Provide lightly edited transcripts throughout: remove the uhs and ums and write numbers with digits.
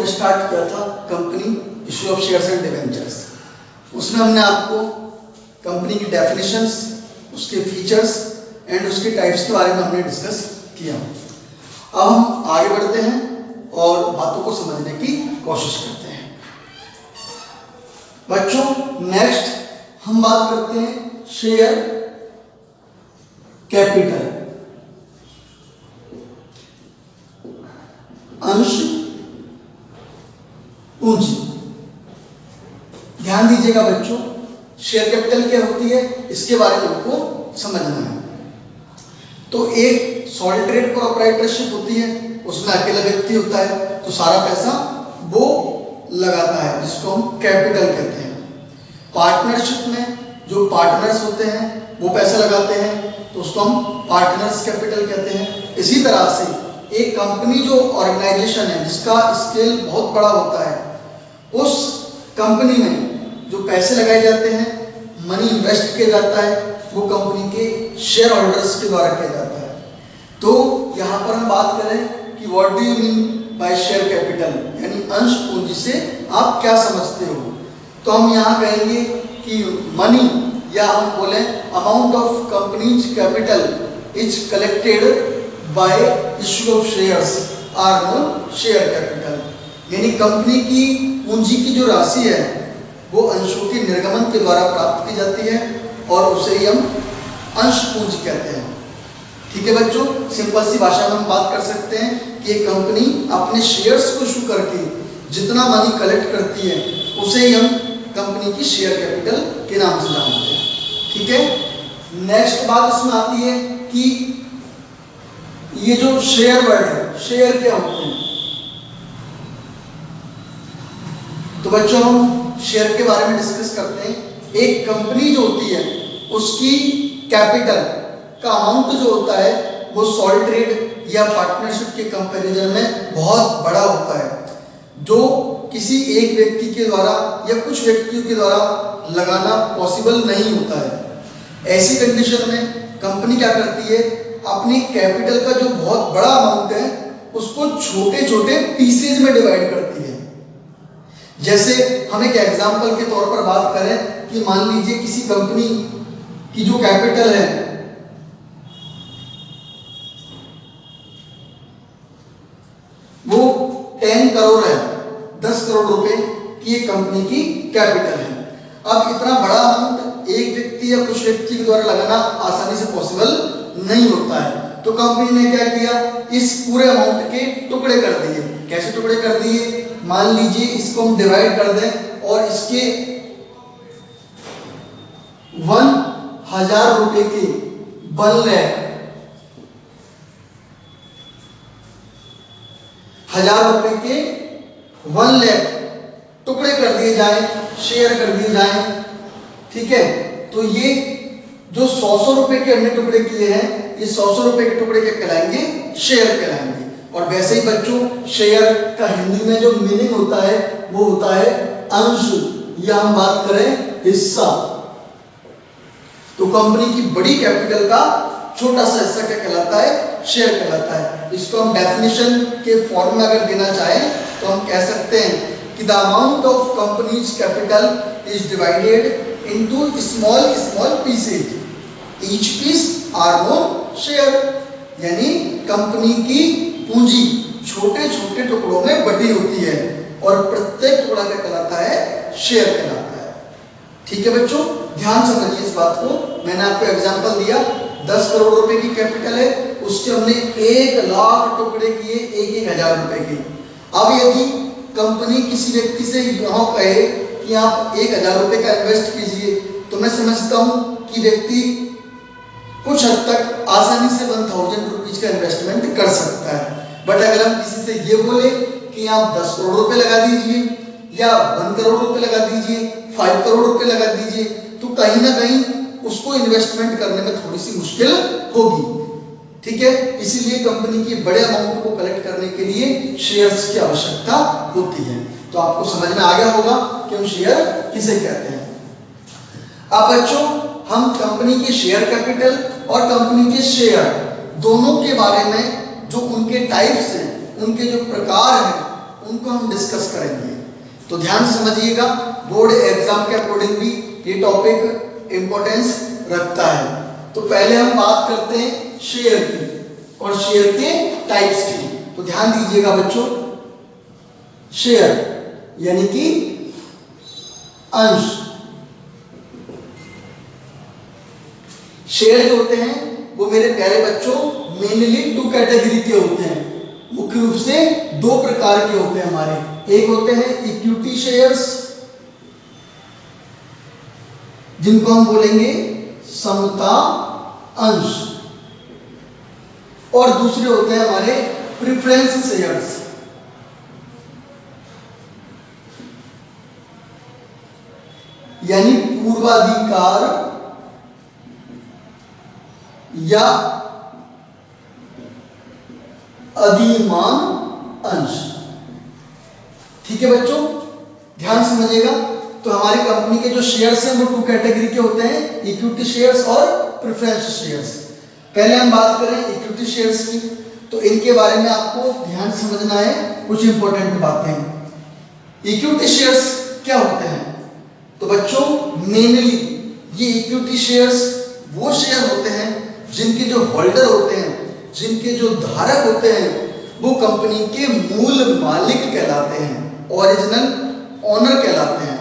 Topic start किया था company issue of shares and debentures. उसमें हमने आपको कंपनी की डेफिनेशंस, उसके फीचर्स एंड उसके टाइप्स के बारे में हमने डिस्कस किया। अब हम आगे बढ़ते हैं और बातों को समझने की कोशिश करते हैं। बच्चों, नेक्स्ट हम बात करते हैं शेयर कैपिटल, अंश पूंजी। ध्यान दीजिएगा बच्चों, शेयर कैपिटल क्या होती है इसके बारे में आपको समझना है। तो एक सॉल ट्रेड प्रोप्राइटरशिप होती है, उसमें अकेला व्यक्ति होता है तो सारा पैसा वो लगाता है, जिसको हम कैपिटल कहते हैं। पार्टनरशिप में जो पार्टनर्स होते हैं वो पैसा लगाते हैं तो उसको हम पार्टनर्स कैपिटल कहते हैं। इसी तरह से एक कंपनी जो ऑर्गेनाइजेशन है जिसका स्केल बहुत बड़ा होता है, उस कंपनी में जो पैसे लगाए जाते हैं, मनी इन्वेस्ट किया जाता है, वो कंपनी के शेयर होल्डर्स के द्वारा किया जाता है। तो यहाँ पर हम बात करें कि what do you mean by share capital, यानी अंश पूंजी से आप क्या समझते हो। तो हम यहाँ कहेंगे कि मनी, या हम बोले amount of company's capital is collected by issue of shares are known share capital. यानी कंपनी की पूंजी की जो राशि है वो अंशों के निर्गमन के द्वारा प्राप्त की जाती है और उसे ही हम अंश पूंजी कहते हैं। ठीक है बच्चों, सिंपल सी भाषा में हम बात कर सकते हैं कि एक कंपनी अपने शेयर्स को इशू करके जितना मनी कलेक्ट करती है उसे ही हम कंपनी की शेयर कैपिटल के नाम से जानते हैं। ठीक है, नेक्स्ट बात इसमें आती है कि ये जो शेयर वर्ड है, शेयर क्या होते हैं। तो बच्चों हम शेयर के बारे में डिस्कस करते हैं। एक कंपनी जो होती है उसकी कैपिटल का अमाउंट जो होता है वो सॉल ट्रेड या पार्टनरशिप के कंपैरिजन में बहुत बड़ा होता है, जो किसी एक व्यक्ति के द्वारा या कुछ व्यक्तियों के द्वारा लगाना पॉसिबल नहीं होता है। ऐसी कंडीशन में कंपनी क्या करती है, अपनी कैपिटल का जो बहुत बड़ा अमाउंट है उसको छोटे छोटे पीसेज में डिवाइड करती है। जैसे हम एक एग्जांपल के तौर पर बात करें कि मान लीजिए किसी कंपनी की जो कैपिटल है वो 10 करोड़ है, 10 करोड़ रुपए की एक कंपनी की कैपिटल है। अब इतना बड़ा अमाउंट एक व्यक्ति या कुछ व्यक्ति के द्वारा लगाना आसानी से पॉसिबल नहीं होता है। तो कंपनी ने क्या किया, इस पूरे अमाउंट के टुकड़े कर दिए। कैसे टुकड़े कर दिए, मान लीजिए इसको हम डिवाइड कर दें और इसके 1000 रुपए के 1 लाख 1000 रुपए के 1 लाख टुकड़े कर दिए जाए, शेयर कर दिए जाए। ठीक है, तो ये जो 100 रुपए के हमने टुकड़े किए हैं, ये 100 रुपए के टुकड़े क्या कहलाएंगे, शेयर कहलाएंगे। और वैसे ही बच्चों शेयर का हिंदी में जो मीनिंग होता है वो होता है अंश, या हम बात करें हिस्सा। तो कंपनी की बड़ी कैपिटल का छोटा सा हिस्सा क्या कहलाता है, शेयर कहलाता है। इसको हम डेफिनेशन के फॉर्म में अगर देना चाहें तो हम कह सकते हैं कि the amount of company's capital is divided into small small pieces, each piece are known share. यानी कंपनी की पूंजी छोटे छोटे टुकड़ों में बटी होती है और प्रत्येक टुकड़ा क्या कहलाता है, शेयर कहलाता है। ठीक है बच्चों, ध्यान समझिए इस बात को। मैंने आपको एग्जांपल दिया, 10 करोड़ रुपए की कैपिटल है, उसके हमने 1 लाख टुकड़े किए 1,000 रुपए के। अब यदि कंपनी किसी व्यक्ति से यहाँ कहे कि आप 1,000 रुपए का इन्वेस्ट कीजिए, तो मैं समझता हूं कि व्यक्ति कुछ हद तक आसानी से 1000 रुपीज का इन्वेस्टमेंट कर सकता है। बट अगर हम किसी से ये बोले कि आप 10 करोड़ रुपए लगा दीजिए या 1 करोड़ रुपए लगा दीजिए, 5 करोड़ रुपए लगा दीजिए, तो कहीं ना कहीं उसको इन्वेस्टमेंट करने में थोड़ी सी मुश्किल होगी। ठीक है, इसीलिए कंपनी की बड़े अमाउंट को कलेक्ट करने के लिए शेयर्स की आवश्यकता होती है। तो आपको समझ में आ गया होगा कि हम शेयर किसे कहते हैं। अब बच्चों हम कंपनी की शेयर कैपिटल और कंपनी के शेयर दोनों के बारे में, जो उनके टाइप्स हैं, उनके जो प्रकार हैं, उनको हम डिस्कस करेंगे। तो ध्यान से समझिएगा, बोर्ड एग्जाम के अकॉर्डिंग भी ये टॉपिक इंपॉर्टेंस रखता है। तो पहले हम बात करते हैं शेयर की और शेयर के टाइप्स की। तो ध्यान दीजिएगा बच्चों, शेयर यानी कि अंश। शेयर जो होते हैं वो मेरे प्यारे बच्चों मेनली 2 कैटेगरी के होते हैं, मुख्य रूप से 2 प्रकार के होते हैं हमारे। एक होते हैं इक्विटी शेयर्स, जिनको हम बोलेंगे समता अंश, और दूसरे होते हैं हमारे प्रेफरेंस शेयर्स। यानी पूर्वाधिकार या अधिमान अंश। ठीक है बच्चों, ध्यान समझिएगा। तो हमारी कंपनी के जो शेयर्स हैं वो 2 कैटेगरी के होते हैं, इक्विटी शेयर्स और प्रेफरेंस शेयर्स। पहले हम बात करें इक्विटी शेयर्स की, तो इनके बारे में आपको ध्यान समझना है कुछ इंपॉर्टेंट बातें। इक्विटी शेयर्स क्या होते हैं? तो बच्चों मेनली ये इक्विटी शेयर्स वो शेयर होते हैं जिनके जो होल्डर होते हैं, जिनके जो धारक होते हैं, वो कंपनी के मूल मालिक कहलाते हैं, ओरिजिनल ओनर कहलाते हैं।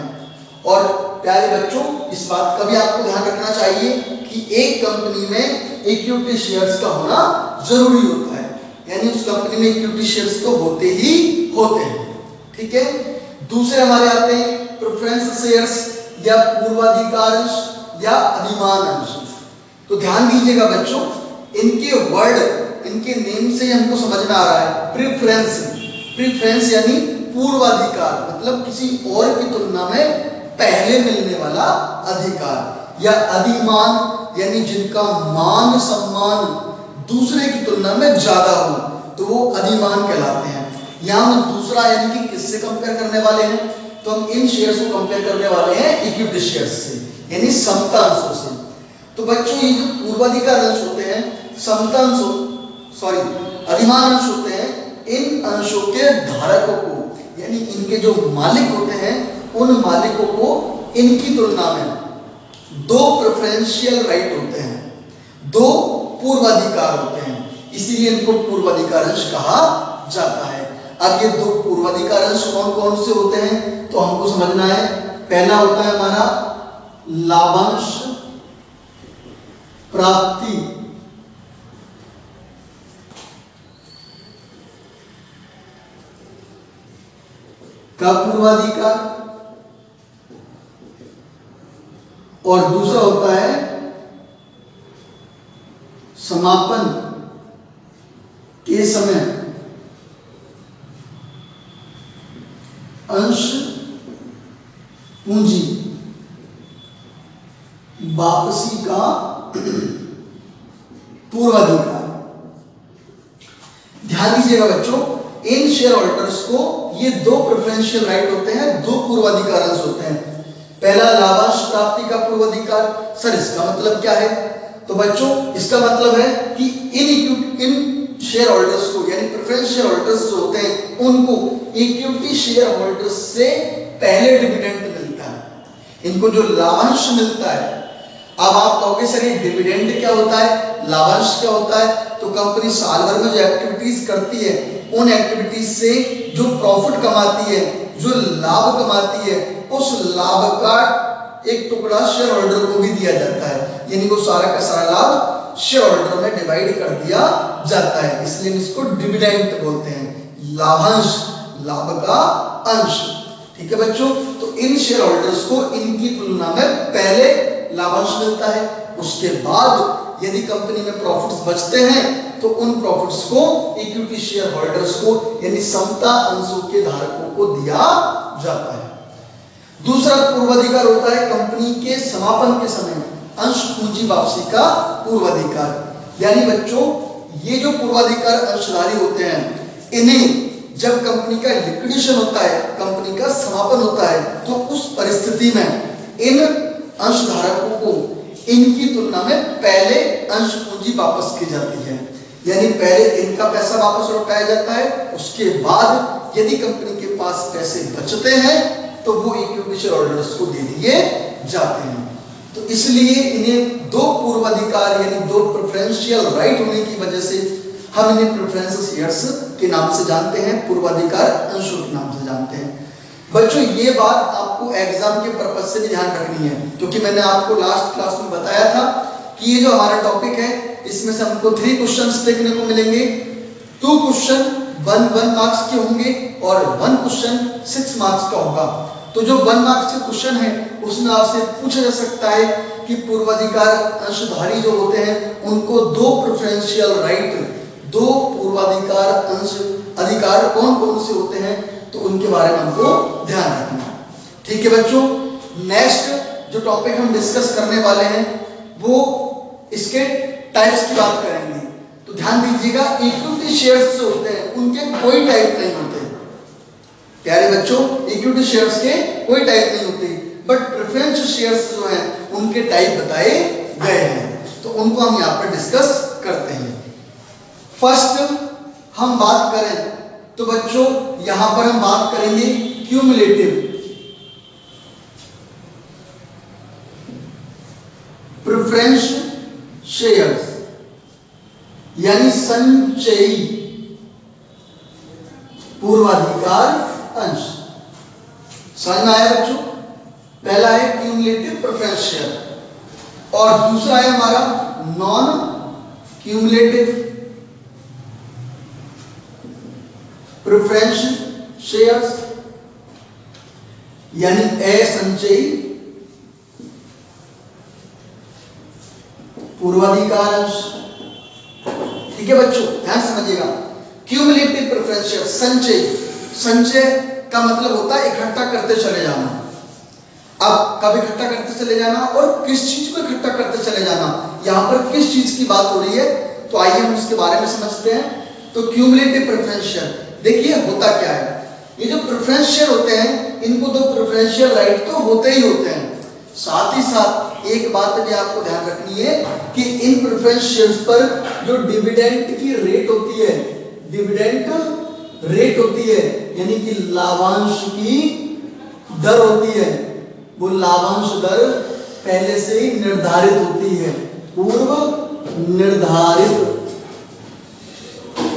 और प्यारे बच्चों, इस बात का भी आपको ध्यान रखना चाहिए कि एक कंपनी में इक्विटी शेयर्स का होना जरूरी होता है, यानी उस कंपनी में इक्विटी शेयर्स तो होते ही होते हैं। ठीक है, दूसरे हमारे आते हैं प्रेफरेंस शेयर्स या पूर्वाधिकार अंश या अधिमान अंश। तो ध्यान दीजिएगा बच्चों, इनके वर्ड, इनके नेम से हमको समझ में आ रहा है प्रेफरेंस। प्रेफरेंस यानी पूर्वाधिकार, मतलब किसी और की तुलना में पहले मिलने वाला अधिकार, या अधिमान यानी जिनका मान सम्मान दूसरे की तुलना में ज्यादा हो, तो वो अधिमान कहलाते हैं। यहां हम दूसरा यानी कि किससे कंपेयर करने वाले हैं? तो हम इन शेयर्स को कंपेयर करने वाले हैं इक्विटी शेयर्स से, यानी समता अंशों से। तो बच्चों ये जो पूर्वाधिकार अंश होते हैं, समता अंश सॉरी अधिमान अंश होते हैं, इन अंशों के धारकों को यानी इनके जो मालिक होते हैं, उन मालिकों को इनकी तुलना में 2 प्रेफरेंशियल राइट होते हैं, 2 पूर्वाधिकार होते हैं, इसीलिए इनको पूर्वाधिकार अंश कहा जाता है। अब ये 2 पूर्वाधिकार अंश कौन कौन से होते हैं तो हमको समझना है। पहला होता है हमारा लाभांश प्राप्ति का पूर्वाधिकार, और दूसरा होता है समापन के समय अंश पूंजी वापसी का पूर्वाधिकार। ध्यान दीजिएगा बच्चों, इन शेयर होल्डर्स को ये 2 प्रेफरेंशियल राइट होते हैं, 2 पूर्वाधिकार अंश होते हैं। पहला लाभांश प्राप्ति का पूर्वाधिकार। सर इसका मतलब क्या है? तो बच्चों इसका मतलब है कि इन शेयर होल्डर्स को यानी प्रेफरेंस शेयर होल्डर्स जो होते हैं उनको इक्विटी शेयर होल्डर्स से पहले डिविडेंड मिलता है, इनको जो लाभांश मिलता है। अब आप कहोगे सर ये डिविडेंड क्या होता है, लाभांश क्या होता है? तो कंपनी साल भर में जो एक्टिविटीज करती है, उन एक्टिविटीज से जो प्रॉफिट कमाती है, जो लाभ कमाती है, उस लाभ का एक टुकड़ा शेयर होल्डर को भी दिया जाता है, यानी वो सारा का सारा लाभ शेयर होल्डर में डिवाइड कर दिया जाता है, इसलिए इसको डिविडेंड बोलते हैं, लाभांश, लाभ का अंश। ठीक है बच्चों, तो इन शेयर होल्डर्स को इनकी तुलना में पहले लाभांश मिलता है, उसके बाद यदि कंपनी में प्रॉफिट्स बचते हैं तो उन प्रॉफिट्स को इक्विटी शेयर होल्डर्स को यानी समता अंशों के धारकों को दिया जाता है। दूसरा पूर्वाधिकार होता है कंपनी के समापन के समय अंश पूंजी वापसी का पूर्वाधिकार। यानी बच्चों ये जो पूर्वाधिकार अंशधारी होते हैं, इन्हें जब कंपनी का लिक्विडेशन होता है, कंपनी का समापन होता है, तो उस परिस्थिति में इन अंशधारकों को इनकी तुलना में पहले अंश पूंजी वापस की जाती है, यानी पहले इनका पैसा वापस लौटाया जाता है, उसके बाद यदि कंपनी के पास पैसे बचते हैं तो वो इक्विटी शेयर होल्डर्स को दे दिए जाते हैं। तो इसलिए इन्हें दो पूर्वाधिकार यानी दो प्रेफरेंशियल राइट होने की वजह से हम इन्हें प्रेफरेंस शेयर्स के नाम से जानते हैं, पूर्वाधिकार अंशों के नाम से जानते हैं। बच्चों ये बात आपको एग्जाम के पर्पज से भी ध्यान रखनी है, क्योंकि मैंने आपको लास्ट क्लास में बताया था कि ये जो हमारा टॉपिक है इसमें से हमको 3 क्वेश्चंस देखने को मिलेंगे। 2 क्वेश्चन 1 मार्क्स के होंगे और 1 क्वेश्चन 6 मार्क्स का होगा। तो जो 1 मार्क्स के क्वेश्चन है उसमें आपसे पूछा जा सकता है कि पूर्वाधिकार अंशधारी जो होते हैं उनको दो प्रेफरेंशियल राइट, दो पूर्वाधिकार अंश अधिकार कौन कौन से होते हैं, तो उनके बारे में हमको ध्यान रखना है। ठीक है बच्चों, नेक्स्ट जो टॉपिक हम डिस्कस करने वाले हैं वो इसके टाइप्स की बात करेंगे। तो ध्यान दीजिएगा, इक्विटी शेयर्स जो होते हैं उनके कोई टाइप नहीं होते प्यारे बच्चों, इक्विटी शेयर्स के कोई टाइप नहीं होते, बट प्रेफरेंस शेयर्स जो हैं उनके टाइप बताए गए हैं। तो उनको हम यहाँ पर डिस्कस करते हैं। फर्स्ट हम बात करें तो बच्चों यहां पर हम बात करेंगे क्यूमुलेटिव प्रेफरेंस शेयर्स यानी संचयी पूर्वाधिकार अंश। समझ में आया बच्चों? पहला है क्यूमुलेटिव प्रेफरेंस शेयर और दूसरा है हमारा नॉन क्यूमुलेटिव प्रेफरेंस शेयर्स यानी असंचयी पूर्वाधिकार अंश। ठीक है बच्चों, ध्यान समझिएगा। क्यूमुलेटिव प्रेफरेंस शेयर संचयी, संचय का मतलब होता है इकट्ठा करते चले जाना। अब कब इकट्ठा करते चले जाना और किस चीज को इकट्ठा करते चले जाना, यहां पर किस चीज की बात हो रही है, तो आइए हम इसके बारे में समझते हैं। तो क्यूमुलेटिव प्रेफरेंस शेयर देखिए होता क्या है। ये जो प्रेफरेंस शेयर होते हैं इनको तो प्रेफरेंशियल राइट तो होते ही होते हैं, साथ ही साथ एक बात भी आपको ध्यान रखनी है कि इन प्रेफरेंस शेयर्स पर जो डिविडेंड की रेट होती है, डिविडेंड रेट होती है यानी कि लाभांश की दर होती है, वो लाभांश दर पहले से ही निर्धारित होती है, पूर्व निर्धारित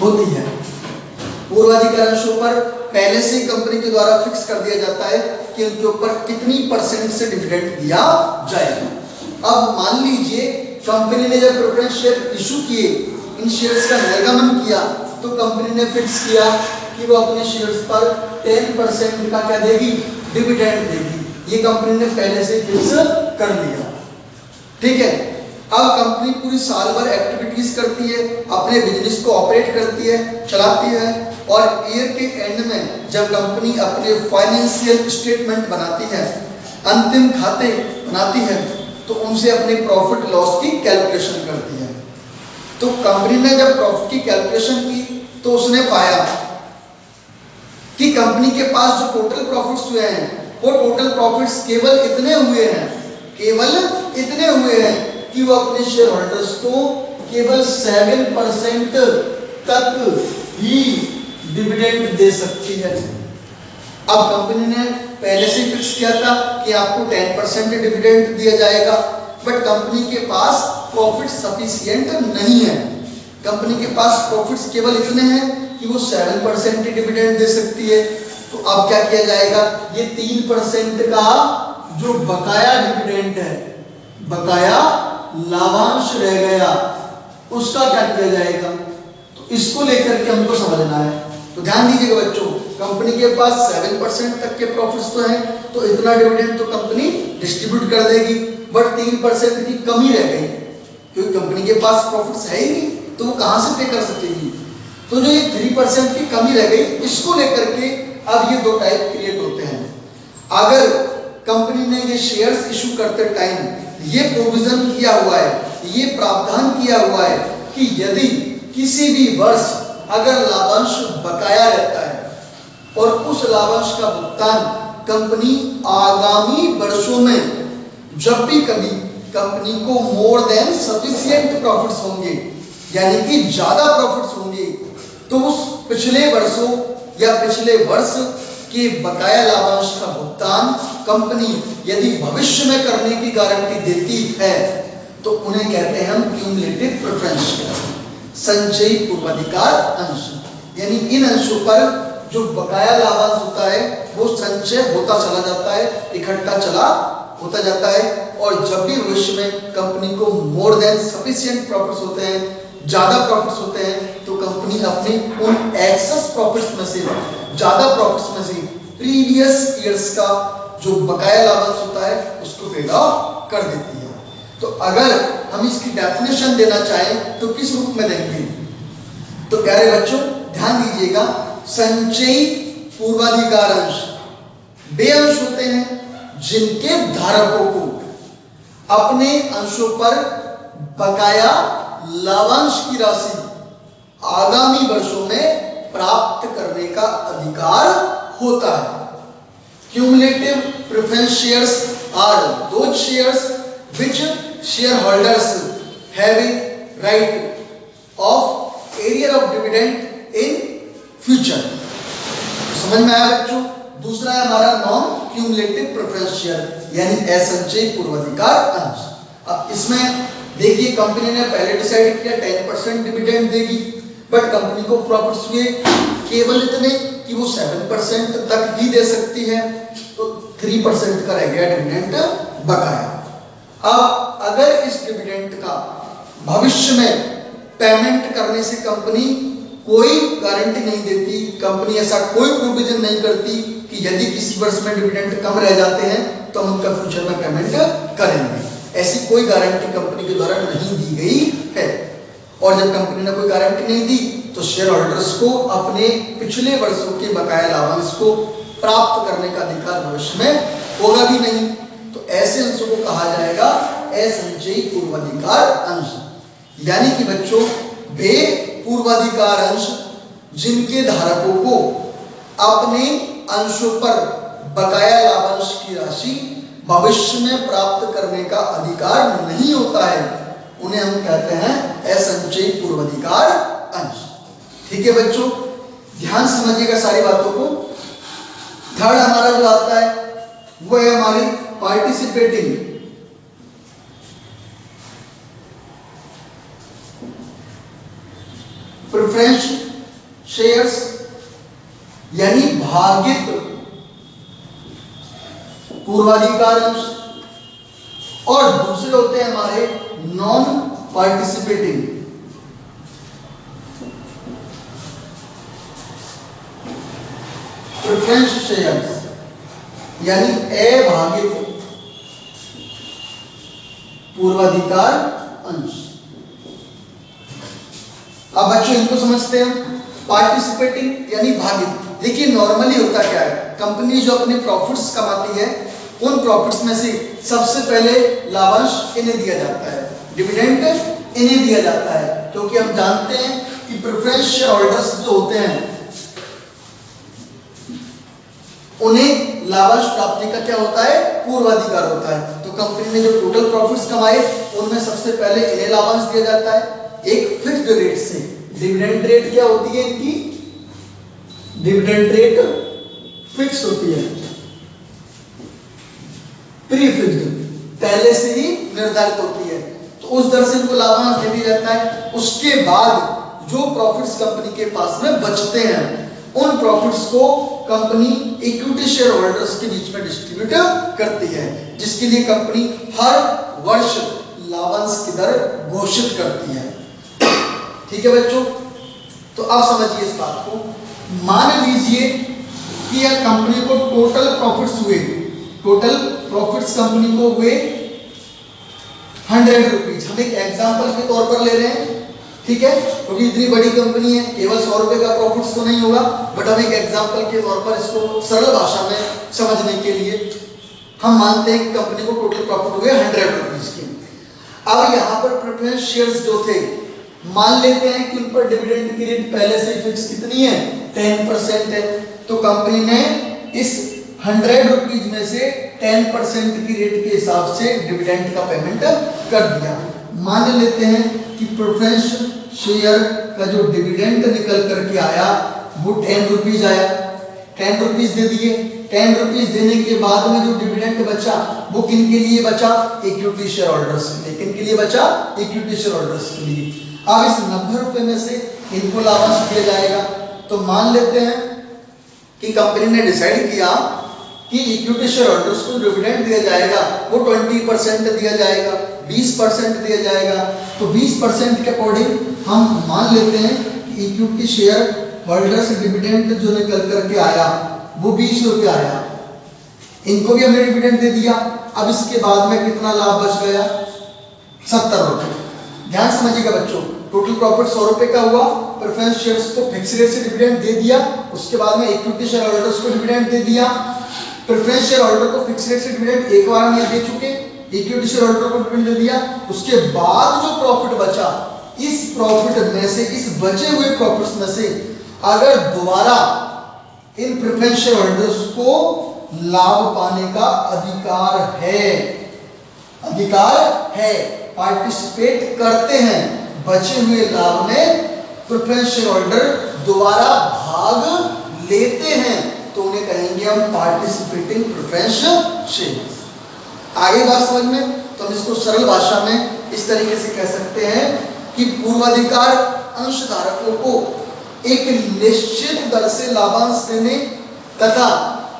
होती है। पूर्वाधिकार अंशों पर पहले से ही कंपनी के द्वारा फिक्स कर दिया जाता है कि उनके ऊपर कितनी परसेंट से डिविडेंड दिया जाएगा। अब मान लीजिए कंपनी ने जब प्रेफरेंस शेयर इशू किए, इन शेयर्स का निर्गमन किया, तो कंपनी ने फिक्स किया कि वो अपने शेयर्स पर 10% का क्या देगी, डिविडेंड देगी। ये कंपनी ने पहले से फिक्स कर लिया। ठीक है, अब कंपनी पूरी साल भर एक्टिविटीज करती है, अपने बिजनेस को ऑपरेट करती है, चलाती है, और ईयर के एंड में जब कंपनी अपने फाइनेंशियल स्टेटमेंट बनाती है, अंतिम खाते बनाती है, तो उनसे अपने प्रॉफिट लॉस की कैलकुलेशन करती है। तो कंपनी ने जब प्रॉफिट की कैलकुलेशन की तो उसने पाया कि कंपनी के पास जो टोटल प्रॉफिट्स हुए हैं वो टोटल प्रॉफिट्स केवल इतने हुए हैं, केवल इतने हुए हैं कि वो अपने शेयर होल्डर्स को केवल 7% तक ही डिविडेंड दे सकती है। अब कंपनी ने पहले से फिक्स किया था कि आपको 10% डिविडेंड दिया जाएगा, बट कंपनी के पास प्रॉफिट सफिशिएंट नहीं है, कंपनी के पास प्रॉफिट्स केवल इतने हैं कि वो 7% डिविडेंड दे सकती है। तो अब क्या किया जाएगा, ये 3% का जो बकाया डिविडेंड है, बकाया लाभांश रह गया, उसका क्या किया जाएगा, तो इसको लेकर के हमको समझना है। तो ध्यान दीजिएगा बच्चों, कंपनी के पास 7% तक के प्रॉफिट्स तो हैं, तो इतना डिविडेंड तो कंपनी डिस्ट्रीब्यूट कर देगी, बट 3% की कमी रह गई, क्योंकि कंपनी के पास प्रॉफिट्स है ही नहीं, तो वो कहां से पे कर सकेगी। तो जो ये 3% की कमी रह गई, इसको लेकर के अब ये दो टाइप क्रिएट होते हैं। अगर कंपनी ने ये शेयर्स इशू करते टाइम ये प्रोविजन किया हुआ है, ये प्रावधान किया हुआ है कि यदि किसी भी वर्ष अगर लाभांश बकाया रहता है और उस लाभांश का भुगतान कंपनी आगामी वर्षों में जब भी कभी कंपनी को मोर देन सफिशिएंट प्रॉफिट्स होंगे, यानी कि ज्यादा प्रॉफिट्स होंगे, तो उस पिछले वर्षों या पिछले वर्ष के बकाया लाभांश का भुगतान कंपनी यदि भविष्य में करने की गारंटी देती है तो उन्हें कहते हैं हम क्यूमुलेटिव प्रेफरेंस शेयर, संचयी पूर्वाधिकार अंश। यानी इन अंशों पर जो बकाया लाभांश होता है वो संचय होता चला जाता है, इकट्ठा चला होता जाता है, और जब भी भविष्य में कंपनी को मोर देन सफिशिएंट प्रॉफिट्स होते हैं, ज्यादा प्रॉफिट्स होते हैं, तो कंपनी अपने उन एक्सेस प्रॉफिट्स में से, ज्यादा प्रॉफिट्स में से प्रीवियस ईयर्स का जो बकाया लाभांश होता है उसको पेड ऑफ कर देती है। तो अगर हम इसकी डेफिनेशन देना चाहें तो किस रूप में देंगे? तो प्यारे बच्चों ध्यान दीजिएगा, संचयी पूर्वाधिकार अंश वे अंश होते हैं जिनके धारकों को अपने अंशों पर बकाया लाभांश की राशि आगामी वर्षों में प्राप्त करने का अधिकार होता है। Cumulative preference shares are those shares which shareholders have a right of area of dividend in future। समझ में आया बच्चों? दूसरा है हमारा नॉन क्यूमुलेटिव प्रेफरेंस शेयर यानी असंचयी पूर्वाधिकार अंश। अब इसमें देखिए कंपनी ने पहले डिसाइड किया 10% डिविडेंड देगी, बट कंपनी को प्रॉफिट्स हुए केवल इतने कि वो 7% तक ही दे सकती है, तो 3% का रह गया डिविडेंड बकाया। अब अगर इस डिविडेंड का भविष्य में पेमेंट करने से कंपनी कोई गारंटी नहीं देती, कंपनी ऐसा कोई प्रोविजन नहीं करती कि यदि किसी वर्ष में डिविडेंड कम रह जाते हैं तो हम उनका फ्यूचर में पेमेंट करेंगे, ऐसी कोई गारंटी कंपनी के द्वारा नहीं दी गई है। और जब कंपनी ने कोई गारंटी नहीं दी तो शेयर होल्डर्स को अपने पिछले वर्षों के बकाया लाभांश को प्राप्त करने का अधिकार भविष्य में होगा भी नहीं। तो ऐसे अंशों को कहा जाएगा असंचयी पूर्वाधिकार अंश। यानी कि बच्चों वे पूर्वाधिकार अंश जिनके धारकों को अपने अंशों पर बकाया लाभांश की राशि भविष्य में प्राप्त करने का अधिकार नहीं होता है, उन्हें हम कहते हैं असंचयी पूर्वाधिकार अंश। ठीक है बच्चों, ध्यान समझिएगा सारी बातों को। थर्ड हमारा जो आता है वो है हमारी पार्टिसिपेटिंग प्रेफरेंस शेयर्स यानी भागित पूर्वाधिकार अंश, और दूसरे होते हैं हमारे नॉन पार्टिसिपेटिंग प्रेफरेंस शेयर्स यानी अभागित पूर्वाधिकार अंश। अब बच्चों इनको समझते हैं। पार्टिसिपेटिंग यानी भागित। देखिए नॉर्मली होता क्या है, कंपनी जो अपने प्रॉफिट्स कमाती है उन प्रॉफिट्स में से सबसे पहले लाभांश इन्हें दिया जाता है, डिविडेंड इन्हें दिया जाता है, क्योंकि हम जानते हैं कि प्रेफरेंस शेयर होल्डर्स जो होते हैं उन्हें लाभांश प्राप्ति का क्या होता है, पूर्वाधिकार होता है। तो कंपनी ने जो टोटल प्रॉफिट्स कमाए उनमें सबसे पहले इन्हें लाभांश दिया जाता है एक फिक्स्ड रेट से। डिविडेंड रेट क्या होती है इनकी, डिविडेंड रेट फिक्स होती है, प्री फिक्स्ड, पहले से ही निर्धारित होती है, तो उस दर से इनको लाभांश दे दिया जाता है। उसके बाद जो प्रॉफिट्स कंपनी के पास में बचते हैं उन प्रॉफिट्स को कंपनी इक्विटी शेयर होल्डर्स के बीच में डिस्ट्रीब्यूट करती है, जिसके लिए कंपनी हर वर्ष लाभांश की दर घोषित करती है। ठीक है बच्चों, तो अब समझिए इस बात को। मान लीजिए कि यह कंपनी को टोटल प्रॉफिट्स हुए, टोटल प्रॉफिट्स कंपनी को हुए 100 रुपीज। हम एक एग्जांपल के तौर पर ले रहे हैं, ठीक है, क्योंकि इतनी बड़ी कंपनी है केवल 100 रुपए का प्रॉफिट्स तो नहीं होगा, बट हम एक एग्जांपल के तौर पर इसको सरल भाषा में समझने के लिए हम मानते हैं कि कंपनी को टोटल प्रॉफिट हुए 100 रुपीज के। अब यहाँ पर प्रेफरेंस शेयर्स जो थे, मान लेते हैं कि उन पर डिविडेंड की रेट पहले से फिक्स कितनी है, 10% है, तो कंपनी ने इस 100 रुपीज में से 10% की रेट के हिसाब से डिविडेंड का पेमेंट कर दिया। मान लेते हैं कि प्रेफरेंस शेयर का जो डिविडेंड निकल करके आया वो 10 रुपीज आया, 10 रुपीज दे दिए। 10 रुपीज देने के बाद में जो डिविडेंड बचा वो किन के लिए बचा? इक्विटी शेयर होल्डर्स के लिए। किन के लिए बचा? इक्विटी शेयर होल्डर्स के लिए। अब इस 90 रुपए में से इनको लाभांश दिया जाएगा। तो मान लेते हैं कि कंपनी ने डिसाइड किया कि इक्विटी शेयर होल्डर्स को डिविडेंड दिया जाएगा वो 20% दिया जाएगा, 20% दिया जाएगा। तो 20% के अकॉर्डिंग हम मान लेते हैं कि इक्विटी शेयर होल्डर्स डिविडेंड जो निकल करके आया वो 20 रुपये आया। इनको भी हमने डिविडेंड दे दिया। अब इसके बाद में कितना लाभ बच गया? 70 रुपये। ध्यान समझिएगा बच्चों, टोटल प्रॉफिट 100 रुपए का हुआ। प्रेफरेंस शेयर्स को फिक्स रेट से डिविडेंड दे दिया, उसके बाद में इक्विटी शेयर होल्डर्स को डिविडेंड दे दिया। प्रेफरेंस शेयर होल्डर को फिक्स रेट से डिविडेंड एक बार में दे चुके, इक्विटी शेयर होल्डर को डिविडेंड दे दिया। उसके बाद जो प्रॉफिट बचा, इस प्रॉफिट में से, इस बचे हुए प्रॉफिट्स में से अगर दोबारा इन प्रेफरेंस शेयर होल्डर्स को लाभ पाने का अधिकार है, पार्टिसिपेट करते हैं, बचे हुए लाभ में प्रेफरेंस शेयर होल्डर दोबारा भाग लेते हैं, तो उन्हें कहेंगे हम पार्टिसिपेटिंग प्रेफरेंस शेयर्स। आगे बात समझ में, तो हम इसको सरल भाषा में इस तरीके से कह सकते हैं कि पूर्वाधिकार अंशधारकों को एक निश्चित दर से लाभांश देने तथा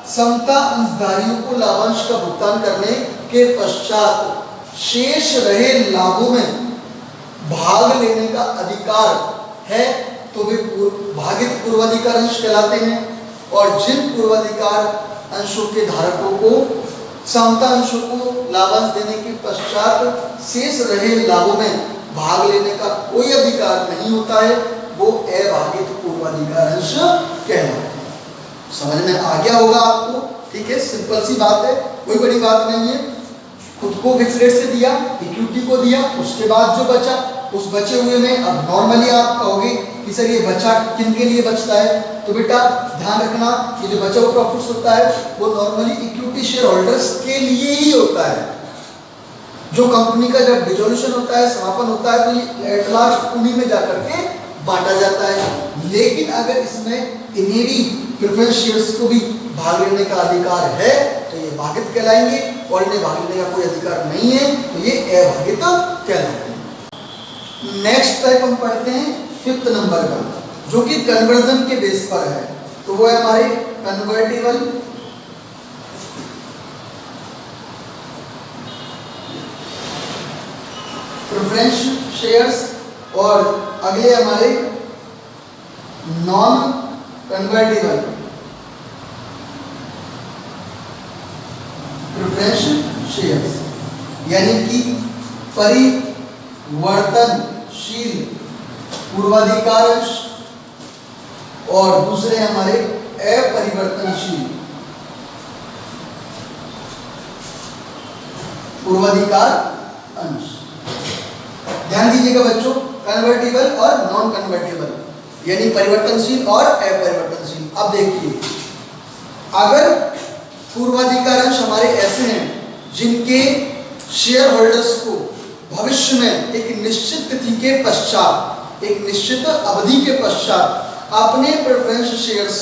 समता अंशधारियों को लाभांश का भुगतान करने के पश्चात शेष रहे लाभों में भाग लेने का अधिकार है, तो वे भागित पूर्वाधिकार अंश कहलाते हैं। और जिन पूर्वाधिकार अंशों के धारकों को समता अंशों को लाभांश देने के पश्चात शेष रहे लाभों में भाग लेने का कोई अधिकार नहीं होता है, वो अभागित पूर्वाधिकार अंश कहलाते हैं। समझ में आ गया होगा आपको? ठीक है, सिंपल सी बात है, कोई बड़ी बात नहीं है। खुद को फिक्स रेट से दिया, इक्विटी को दिया, उसके बाद जो बचा उस बचे हुए में, अब नॉर्मली आप कहोगे कि सर ये बचा किन के लिए बचता है, तो बेटा ध्यान रखना ये जो बचा हुआ प्रॉफिट होता है वो नॉर्मली इक्विटी शेयर होल्डर्स के लिए ही होता है। जो कंपनी का जब डिसोल्यूशन होता है, समापन होता है, तो ये एट लास्ट उन्हीं में जाकर के बांटा जाता है। लेकिन अगर इसमें इन्हें भी प्रेफरेंस शेयर्स को भी भाग लेने का अधिकार है तो ये भागित कहलाएंगे, और इन्हें भाग लेने का कोई अधिकार नहीं है तो ये अभागित कहलाएंगे। नेक्स्ट टाइप हम पढ़ते हैं 5th नंबर का, जो कि कन्वर्जन के बेस पर है। तो वो है हमारे कन्वर्टिबल प्रेफरेंस शेयर्स, और अगले हमारे नॉन कन्वर्टिबल प्रेफरेंस शेयर्स, यानी कि परिवर्तनशील पूर्वाधिकार अंश, और दूसरे हमारे अपरिवर्तनशील पूर्वाधिकार अंश। ध्यान दीजिएगा बच्चों, कन्वर्टिबल और नॉन कन्वर्टिबल, यानी परिवर्तनशील और अपरिवर्तनशील। अब देखिए, अगर पूर्वाधिकार अंश हमारे ऐसे हैं जिनके शेयर होल्डर्स को भविष्य में एक निश्चित तिथि के पश्चात, एक निश्चित अवधि के पश्चात अपने प्रेफरेंस शेयर्स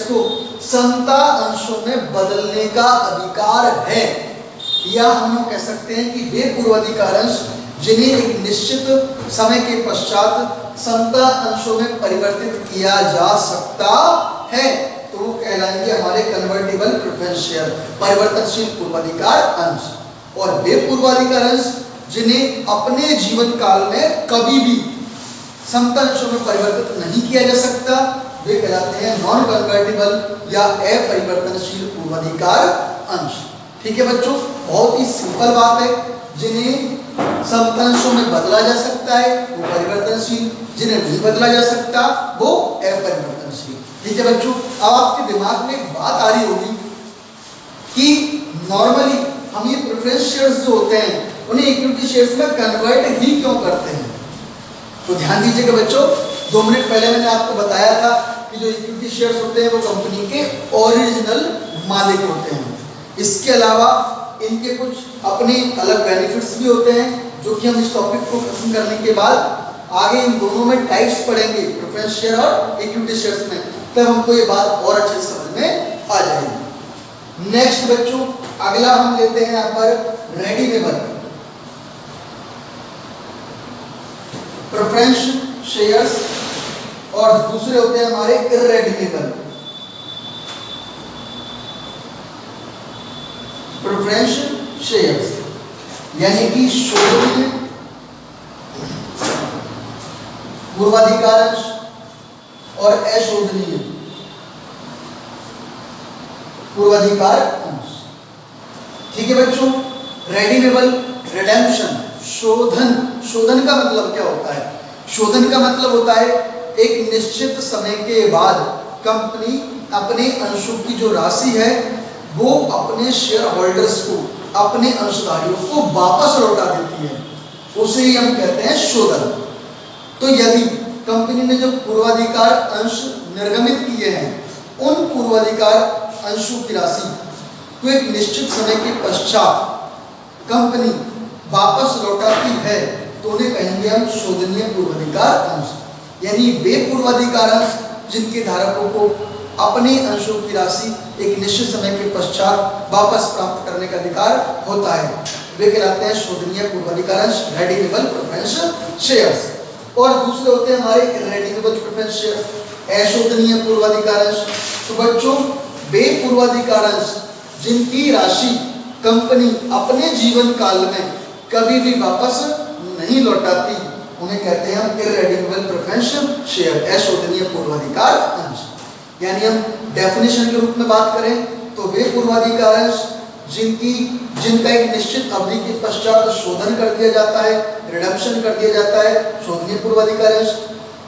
को समता अंशों में बदलने का अधिकार है, या हम कह सकते हैं कि वे पूर्वाधिकार अंश जिन्हें एक निश्चित समय के पश्चात समता अंशों में परिवर्तित किया जा सकता है, तो वो कहलाएंगे हमारे कन्वर्टिबल प्रेफरेंस शेयर, परिवर्तनशील पूर्वाधिकार अंश। और वे पूर्वाधिकार अंश जिन्हें अपने जीवन काल में कभी भी समता अंशों में परिवर्तित नहीं किया जा सकता, वे कहलाते हैं नॉन कन्वर्टिबल या अपरिवर्तनशील पूर्वाधिकार अंश। ठीक है बच्चों, बहुत ही सिंपल बात है। जिन्हें समता अंशों में बदला जा सकता है वो परिवर्तनशील, जिन्हें नहीं बदला जा सकता वो अपरिवर्तनशील। ठीक है बच्चों, अब आपके दिमाग में एक बात आ रही होगी कि नॉर्मली हम ये प्रेफरेंस शेयर्स जो होते हैं उन्हें इक्विटी शेयर्स में कन्वर्ट ही क्यों करते हैं। तो ध्यान दीजिएगा बच्चों, 2 मिनट पहले मैंने आपको बताया था कि जो इक्विटी शेयर्स होते हैं वो कंपनी के ओरिजिनल मालिक होते हैं। इसके अलावा इनके कुछ अपने अलग बेनिफिट्स भी होते हैं, जो कि हम इस टॉपिक को खत्म करने के बाद आगे इन दोनों में टाइप्स पढ़ेंगे, प्रेफरेंस शेयर और इक्विटी शेयर्स में, तब हमको ये बात और अच्छे से समझ में आ जाएगी। नेक्स्ट बच्चों, अगला हम लेते हैं यहाँ पर रेडीमेबल प्रेफरेंस शेयर्स, और दूसरे होते हैं हमारे इररेडीमेबल प्रेफरेंस शेयर्स, यानी कि शोधनीय पूर्वाधिकार अंश और अशोधनीय पूर्वाधिकार अंश। ठीक है बच्चों। रेडीमेबल, रिडेम्पशन, शोधन। शोधन का मतलब क्या होता है? शोधन का मतलब होता है एक निश्चित समय के बाद कंपनी अपने अंशों की जो राशि है वो अपने शेयर होल्डर्स को, अपने अंशधारियों को वापस लौटा देती है, उसे ही हम कहते हैं शोधन। तो यदि कंपनी ने जो पूर्वाधिकार अंश निर्गमित किए हैं, उन पूर्वाधिकार अंशों की राशि को एक निश्चित समय के पश्चात कंपनी वापस लौटाती है, तो उन्हें कहेंगे हम शोधनीय पूर्वाधिकार अंश। यानी वे पूर्वाधिकार अंश जिनके धारकों को अपने अंशों की राशि एक निश्चित समय के पश्चात वापस प्राप्त करने का अधिकार होता है, वे कहलाते हैं शोधनीय पूर्वाधिकार अंश, रेडीमेबल प्रेफरेंस शेयर्स। और दूसरे होते हैं हमारे इररेडीमेबल प्रेफरेंस शेयर, अशोधनीय पूर्वाधिकार अंश। तो बच्चों, वे पूर्वाधिकार अंश जिनकी राशि कंपनी अपने जीवन काल में कभी भी वापस नहीं लौटाती, उन्हें कहते हैं हम इररेडीमेबल प्रेफरेंस शेयर, अशोधनीय पूर्वाधिकार अंश। यानी हम डेफिनेशन के रूप में बात करें तो वे पूर्वाधिकार अंश जिनका एक निश्चित अवधि के पश्चात शोधन कर दिया जाता है, रिडम्पशन कर दिया जाता है, शोधनीय पूर्वाधिकार अंश।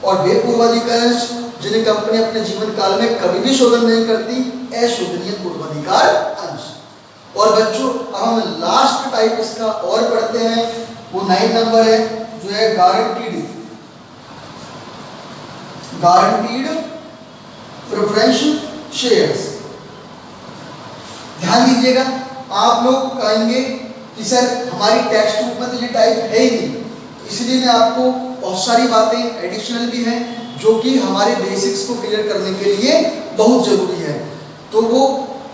और वे पूर्वाधिकार अंश जिन्हें कंपनी अपने जीवन काल में कभी भी शोधन नहीं करती, अशोधनीय पूर्वाधिकार अंश। और बच्चों, अब हम लास्ट टाइप इसका और पढ़ते हैं, वो 9 नंबर है, जो है गारंटीड प्रेफरेंस शेयर्स। ध्यान दीजिएगा, आप लोग कहेंगे कि सर हमारी टेक्स्ट बुक में तो ये टाइप है ही नहीं, इसलिए मैं आपको बहुत सारी बातें एडिशनल भी हैं जो कि हमारे बेसिक्स को क्लियर करने के लिए बहुत जरूरी है। तो वो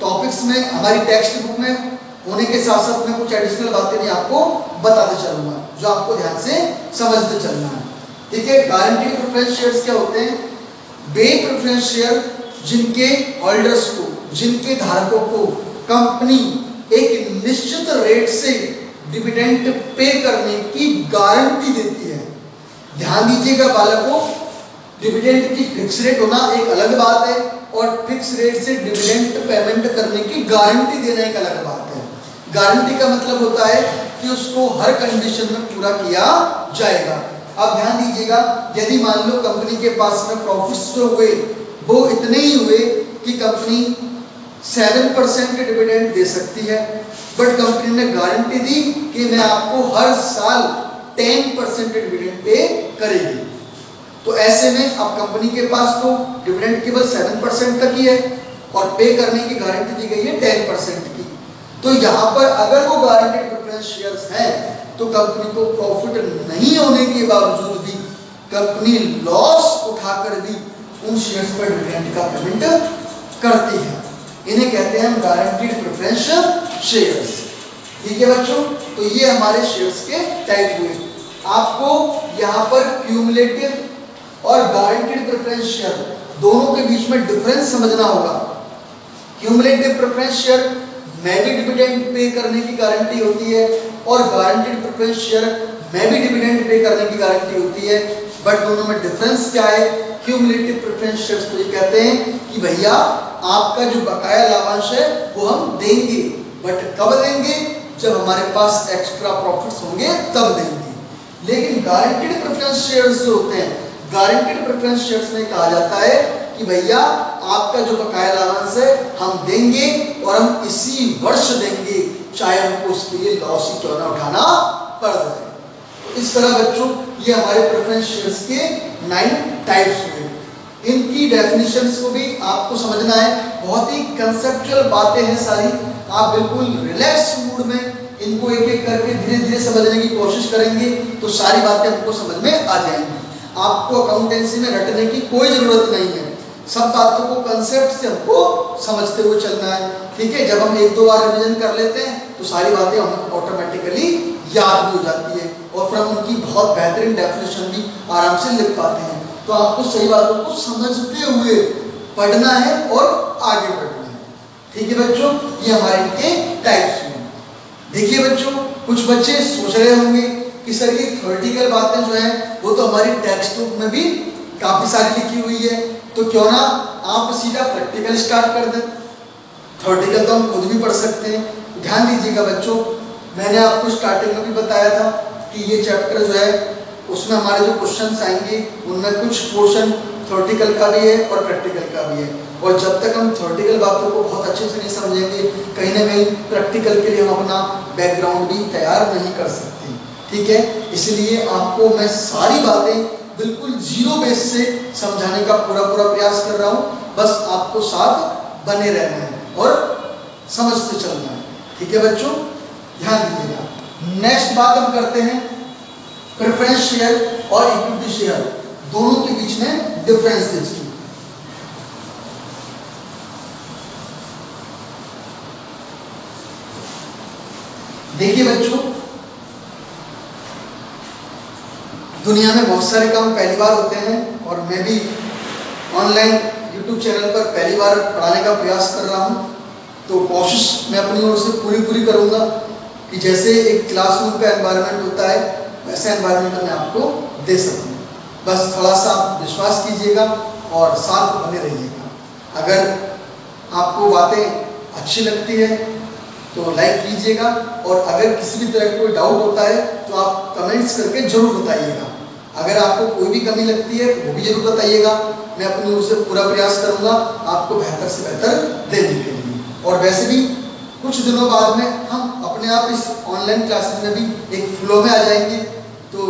टॉपिक्स में हमारी टेक्स्ट बुक में होने के साथ साथ मैं कुछ एडिशनल बातें भी आपको बताते चलूंगा, जो आपको ध्यान से समझते चलना है। ठीक है। गारंटीड प्रेफरेंस शेयर्स क्या होते हैं? वे प्रेफरेंस शेयर जिनके होल्डर्स को, जिनके धारकों को कंपनी एक निश्चित रेट से डिविडेंड पे करने की गारंटी देती है। ध्यान दीजिएगा बालकों, डिविडेंड की फिक्स रेट होना एक अलग बात है और फिक्स रेट से डिविडेंड पेमेंट करने की गारंटी देना एक अलग बात है। गारंटी का मतलब होता है कि उसको हर कंडीशन में पूरा किया जाएगा। अब ध्यान दीजिएगा, यदि मान लो कंपनी के पास में प्रॉफिट्स जो हुए वो इतने ही हुए कि कंपनी 7% के डिविडेंड दे सकती है, बट कंपनी ने गारंटी दी कि मैं आपको हर साल 10% के डिविडेंड पे करेगी, तो ऐसे में अब कंपनी के पास तो डिविडेंड केवल 7% तक ही है और पे करने की गारंटी दी गई है 10% की। तो यहाँ पर अगर वो गारंटीड प्रेफरेंस शेयर्स हैं तो कंपनी को प्रॉफिट नहीं होने के बावजूद भी कंपनी लॉस उठाकर भी उन शेयर्स पर डिविडेंड का पेमेंट करती है। इन्हें कहते हैं हम गारंटीड प्रेफरेंस शेयर्स। ठीक है बच्चों, तो ये हमारे शेयर्स के टाइप हुए। आपको यहाँ पर क्यूमुलेटिव और गारंटीड प्रेफरेंस शेयर दोनों के बीच में डिफरेंस समझना होगा। क्यूमुलेटिव प्रेफरेंस शेयर में भी डिविडेंड पे करने की गारंटी होती है और गारंटीड प्रेफरेंस शेयर में भी डिविडेंड पे करने की गारंटी होती है, बट दोनों में डिफरेंस क्या है? क्यूमुलेटिव प्रेफरेंस शेयर्स को ये कहते हैं कि भैया आपका जो बकाया लाभांश है वो हम देंगे, बट कब देंगे? जब हमारे पास एक्स्ट्रा प्रॉफिट्स होंगे तब देंगे। लेकिन गारंटीड प्रेफरेंस शेयर्स जो होते हैं, गारंटीड प्रेफरेंस शेयर्स में कहा जाता है कि भैया आपका जो बकाया लाभांश है हम देंगे और हम इसी वर्ष देंगे, चाहे हमको उसके लिए लॉस ही क्यों ना उठाना पड़ जाए। इस तरह बच्चों ये हमारे प्रेफरेंस शेयर्स के 9 टाइप्स हुए। इनकी डेफिनेशंस को भी आपको समझना है, बहुत ही कंसेप्चुअल बातें हैं सारी। आप बिल्कुल रिलैक्स मूड में इनको एक एक करके धीरे धीरे समझने की कोशिश करेंगे तो सारी बातें हमको समझ में आ जाएंगी। आपको अकाउंटेंसी में रटने की कोई जरूरत नहीं है, सब बातों को कंसेप्ट से हमको समझते हुए चलना है। ठीक है, जब हम एक दो बार रिवीजन कर लेते हैं तो सारी बातें हमें ऑटोमेटिकली याद भी हो जाती है और फिर हम उनकी बहुत बेहतरीन डेफिनेशन भी आराम से लिख पाते हैं। तो आपको सही बातों को समझते हुए पढ़ना है और आगे बढ़ना है। ठीक है बच्चों, ये हमारे इनके टाइप्स हैं। देखिए बच्चों, कुछ बच्चे सोच रहे होंगे कि सर ये थ्योरेटिकल बातें जो है वो तो हमारी टेक्स्ट बुक में भी काफी सारी लिखी हुई है, तो क्यों ना आप सीधा प्रैक्टिकल स्टार्ट कर दें। थ्योरेटिकल तो हम खुद भी पढ़ सकते हैं। ध्यान दीजिएगा बच्चों, मैंने आपको स्टार्टिंग में भी बताया था कि ये चैप्टर जो है उसमें हमारे जो क्वेश्चंस आएंगे उनमें कुछ पोर्शन थ्योरेटिकल का भी है और प्रैक्टिकल का भी है। और जब तक हम थ्योरेटिकल बातों को बहुत अच्छे से नहीं समझेंगे, कहीं ना कहीं प्रैक्टिकल के लिए हम अपना बैकग्राउंड भी तैयार नहीं कर सकते। ठीक है, इसलिए आपको मैं सारी बातें बिल्कुल जीरो बेस से समझाने का पूरा प्रयास कर रहा हूँ। बस आपको साथ बने रहना है और समझते चलना है। ठीक है बच्चों, ध्यान दीजिएगा। नेक्स्ट बात हम करते हैं प्रेफरेंस शेयर और इक्विटी शेयर, दोनों के बीच में डिफरेंसेस की। देखिए बच्चों, दुनिया में बहुत सारे काम पहली बार होते हैं और मैं भी ऑनलाइन यूट्यूब चैनल पर पहली बार पढ़ाने का प्रयास कर रहा हूँ। तो कोशिश मैं अपनी ओर से पूरी करूँगा कि जैसे एक क्लासरूम का एनवायरनमेंट होता है वैसा एनवायरनमेंट मैं आपको दे सकूँ। बस थोड़ा सा विश्वास कीजिएगा और साथ बने रहिएगा। अगर आपको बातें अच्छी लगती है तो लाइक कीजिएगा और अगर किसी भी तरह कोई डाउट होता है तो आप कमेंट्स करके जरूर बताइएगा। अगर आपको कोई भी कमी लगती है वो भी जरूर बताइएगा। मैं अपनी ओर से पूरा प्रयास करूंगा आपको बेहतर से बेहतर देने के लिए। और वैसे भी कुछ दिनों बाद में हम अपने आप इस ऑनलाइन क्लासेस में भी एक फ्लो में आ जाएंगे, तो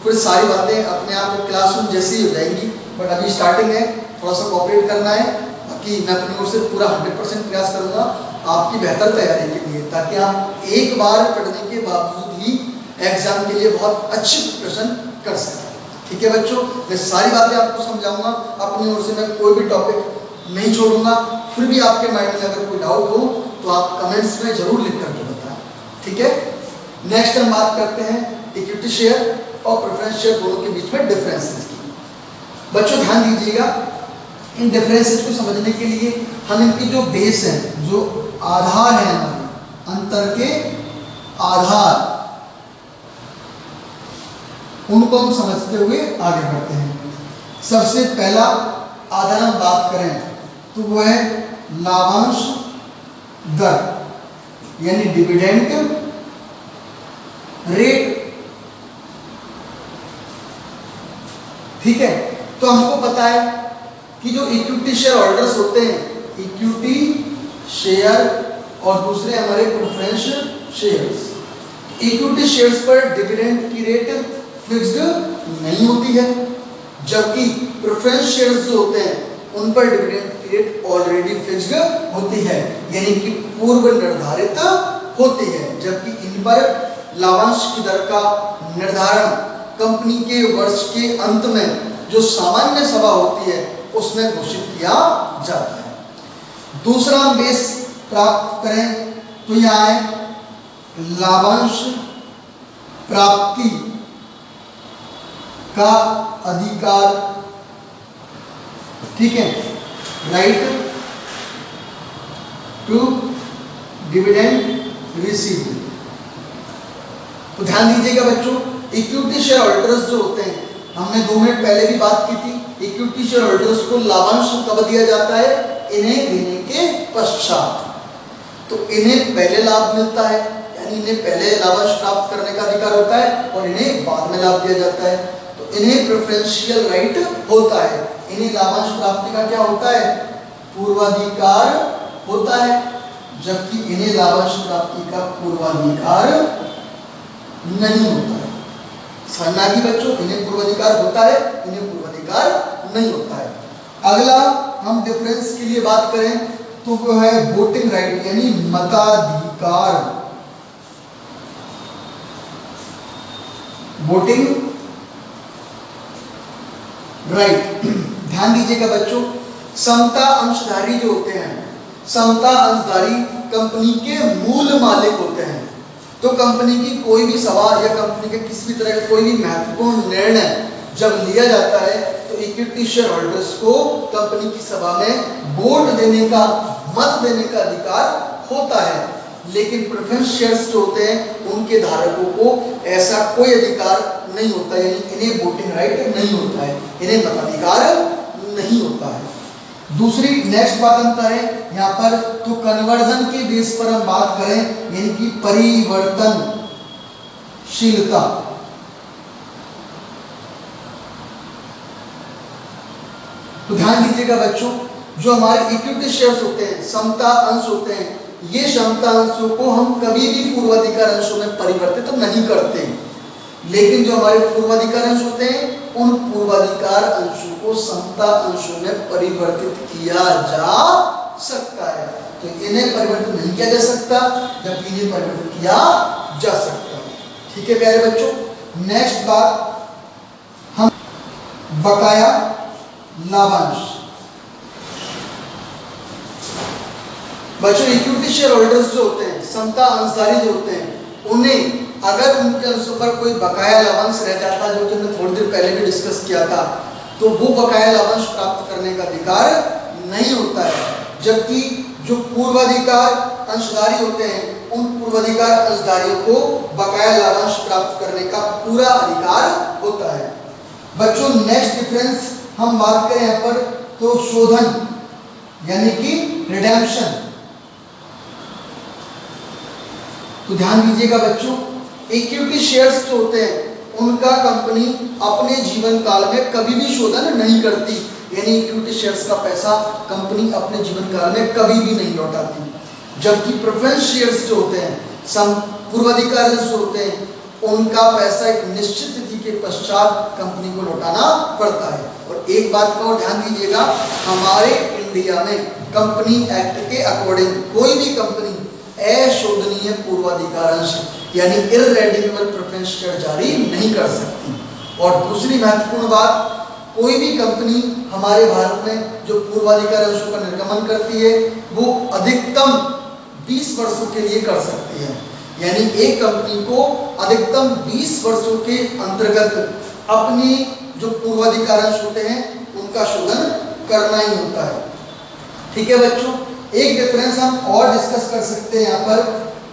फिर सारी बातें अपने आप क्लासरूम जैसी ही हो जाएंगी। बट अभी स्टार्टिंग है, थोड़ा सा कोऑपरेट करना है। बाकी मैं अपनी ओर से पूरा 100% प्रयास करूंगा आपकी बेहतर तैयारी के लिए, ताकि आप एक बार पढ़ने के बावजूद ही एग्जाम के लिए बहुत अच्छी प्रिपरेशन कर सकें। ठीक है बच्चों, मैं सारी बातें आपको समझाऊंगा। अपनी ओर से मैं कोई भी टॉपिक नहीं छोड़ूंगा। फिर भी आपके माइंड में अगर कोई डाउट हो तो आप कमेंट्स में जरूर लिख करके बताएं। ठीक है, नेक्स्ट हम बात करते हैं इक्विटी शेयर और प्रेफरेंस शेयर दोनों के बीच में डिफरेंसेस की। बच्चों ध्यान दीजिएगा, इन डिफरेंसेस को समझने के लिए हम इनकी जो बेस है, जो आधार है हमारे अंतर के आधार, उनको हम समझते हुए आगे बढ़ते हैं। सबसे पहला आधार हम बात करें तो वो है लाभांश दर, यानी डिविडेंड रेट। ठीक है, तो हमको पता है कि जो इक्विटी शेयर होल्डर्स होते हैं, इक्विटी शेयर और दूसरे हमारे प्रेफरेंस शेयर्स, इक्विटी शेयर्स पर डिविडेंड की रेट फिक्स्ड नहीं होती है, जबकि प्रेफरेंस शेयर्स जो होते हैं उन पर डिविडेंड की रेट ऑलरेडी फिक्स्ड होती है, यानी कि पूर्व निर्धारित होती है। जबकि इन पर लाभांश की दर का निर्धारण कंपनी के वर्ष के अंत में जो सामान्य सभा होती है उसमें घोषित किया जाता है। दूसरा हम बेस प्राप्त करें तो यह है लाभांश प्राप्ति का अधिकार। ठीक है, राइट टू डिविडेंड रिसीव्ड। तो ध्यान दीजिएगा बच्चों, इक्विटी शेयर होल्डर्स जो होते हैं, हमने 2 मिनट पहले भी बात की थी, इक्विटी शेयर होल्डर्स को लाभांश कब दिया जाता है? इन्हें देने के पश्चात। तो इन्हें पहले लाभ मिलता है, यानी इन्हें पहले लाभांश प्राप्त करने का अधिकार होता है और इन्हें बाद में लाभ दिया जाता है। तो इन्हें प्रेफरेंशियल राइट होता है। इन्हें लाभांश प्राप्ति का क्या होता है? पूर्वाधिकार होता है, जबकि इन्हें लाभांश प्राप्ति का पूर्वाधिकार नहीं होता है। समझना कि बच्चों, इन्हें पूर्वाधिकार होता है, इन्हें पूर्वाधिकार नहीं होता है। अगला हम डिफरेंस के लिए बात करें तो वो है वोटिंग राइट, यानी मताधिकार। Voting right. ध्यान दीजिएगा बच्चों, समता अंशधारी जो होते हैं, समता अंशधारी कंपनी के मूल मालिक होते हैं। तो कंपनी की कोई भी सवाल या कंपनी के किसी भी तरह का कोई भी महत्वपूर्ण निर्णय जब लिया जाता है तो इक्विटी शेयर होल्डर्स को कंपनी की सभा में वोट देने का, मत देने का अधिकार होता है। लेकिन प्रेफरेंस शेयर्स जो होते हैं उनके धारकों को ऐसा कोई अधिकार नहीं होता, यानी इन्हें वोटिंग राइट नहीं होता है, इन्हें मताधिकार नहीं होता है। दूसरी नेक्स्ट बात अंतर है यहाँ पर, तो कन्वर्जन के बेस पर हम बात करें, यानी कि परिवर्तनशीलता। तो ध्यान दीजिएगा बच्चों, जो हमारे इक्विटी शेयर्स होते हैं, समता अंश होते हैं, ये समता अंशों को हम कभी भी पूर्वाधिकार अंशों में परिवर्तित तो नहीं करते। लेकिन जो हमारे पूर्वाधिकार अंश होते हैं, उन पूर्वाधिकार अंशों को समता अंशों में परिवर्तित किया जा सकता है। तो इन्हें परिवर्तित नहीं किया जा सकता, जबकि इन्हें परिवर्तित किया जा सकता है। ठीक है प्यारे बच्चों। नेक्स्ट बात, हम बकाया लाभांश। बच्चों इक्विटी शेयर होल्डर्स जो होते हैं, समता अंशधारी जो होते हैं, उन्हें अगर उनके अंशों पर कोई बकाया लाभांश रह जाता, जो कि हमने थोड़ी देर पहले भी डिस्कस किया था, तो वो बकाया लाभांश प्राप्त करने का अधिकार नहीं होता है। जबकि जो पूर्वाधिकार अंशधारी होते हैं, उन पूर्वाधिकार अंशधारियों को बकाया लाभांश प्राप्त करने का पूरा अधिकार होता है। बच्चों नेक्स्ट डिफरेंस हम बात करें यहाँ पर, तो शोधन यानी कि रिडेम्पशन। तो ध्यान दीजिएगा बच्चों, इक्विटी शेयर्स जो होते हैं उनका कंपनी अपने जीवन काल में कभी भी शोधन नहीं करती, यानी इक्विटी शेयर्स का पैसा कंपनी अपने जीवन काल में कभी भी नहीं लौटाती। जबकि प्रेफरेंस शेयर्स जो होते हैं, पूर्वाधिकार जो होते हैं, उनका पैसा एक निश्चित तिथि के पश्चात कंपनी को लौटाना पड़ता है। और एक बात का और ध्यान दीजिएगा, हमारे इंडिया में कंपनी एक्ट के अकॉर्डिंग कोई भी कंपनी अशोधनीय पूर्वाधिकार अंश यानी इररेडीमेबल प्रेफरेंस शेयर जारी नहीं कर सकती। और दूसरी महत्वपूर्ण बात, कोई भी कंपनी हमारे भारत में जो पूर्वाधिकार अंशों का निर्गमन करती है, वो अधिकतम 20 वर्षों के लिए कर सकती है। यानी एक कंपनी को अधिकतम 20 वर्षों के अंतर्गत अपनी जो पूर्वाधिकार अंश होते हैं उनका शोधन करना ही होता है। ठीक है बच्चों, एक डिफरेंस हम और डिस्कस कर सकते हैं यहाँ पर,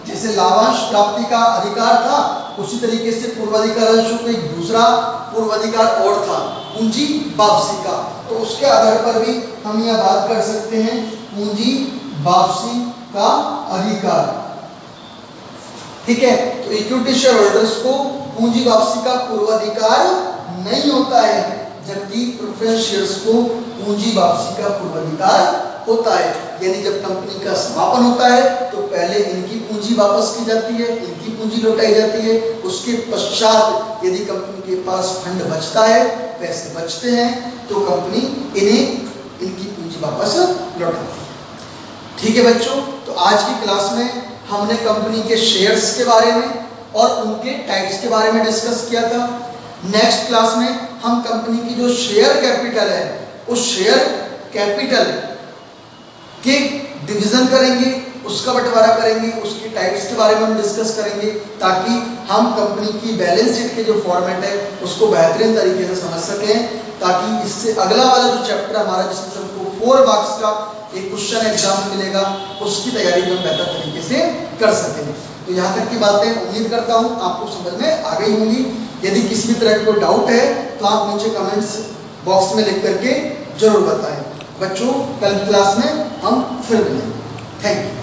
जैसे लाभांश प्राप्ति का अधिकार था, उसी तरीके से पूर्वाधिकार अंशों को एक दूसरा पूर्वाधिकार और था, पूंजी वापसी का। तो उसके आधार पर भी हम यह बात कर सकते हैं, पूंजी वापसी का अधिकार। ठीक है, तो इक्विटी शेयर होल्डर्स को पूंजी वापसी का पूर्वाधिकार नहीं होता है, जबकि प्रेफरेंस शेयर्स को पूंजी वापसी का पूर्वाधिकार होता है। यानी जब कंपनी का समापन होता है तो पहले इनकी पूंजी वापस की जाती है, इनकी पूंजी लौटाई जाती है। उसके पश्चात यदि कंपनी के पास फंड बचता है, पैसे बचते हैं, तो कंपनी इनकी पूंजी वापस लौटाती है। ठीक है बच्चों, तो आज की क्लास में हमने कंपनी के शेयर्स के बारे में और उनके टाइप्स के बारे में डिस्कस किया था। नेक्स्ट क्लास में हम कंपनी की जो शेयर कैपिटल है, उस शेयर कैपिटल के डिवीजन करेंगे, उसका बंटवारा करेंगे, उसकी टाइप्स के बारे में हम डिस्कस करेंगे, ताकि हम कंपनी की बैलेंस शीट के जो फॉर्मेट है उसको बेहतरीन तरीके से समझ सकें, ताकि इससे अगला वाला जो चैप्टर हमारा, जिसमें हमको 4 मार्क्स का एक क्वेश्चन एग्जाम में मिलेगा, उसकी तैयारी भी हम बेहतर तरीके से कर सकें। तो यहाँ तक की बातें उम्मीद करता हूँ आपको समझ में आ गई होंगी। यदि किसी भी तरह का कोई डाउट है तो आप नीचे कमेंट्स बॉक्स में लिख करके जरूर बताएं। बच्चों, कल की क्लास में हम फिर मिलेंगे। Thank you.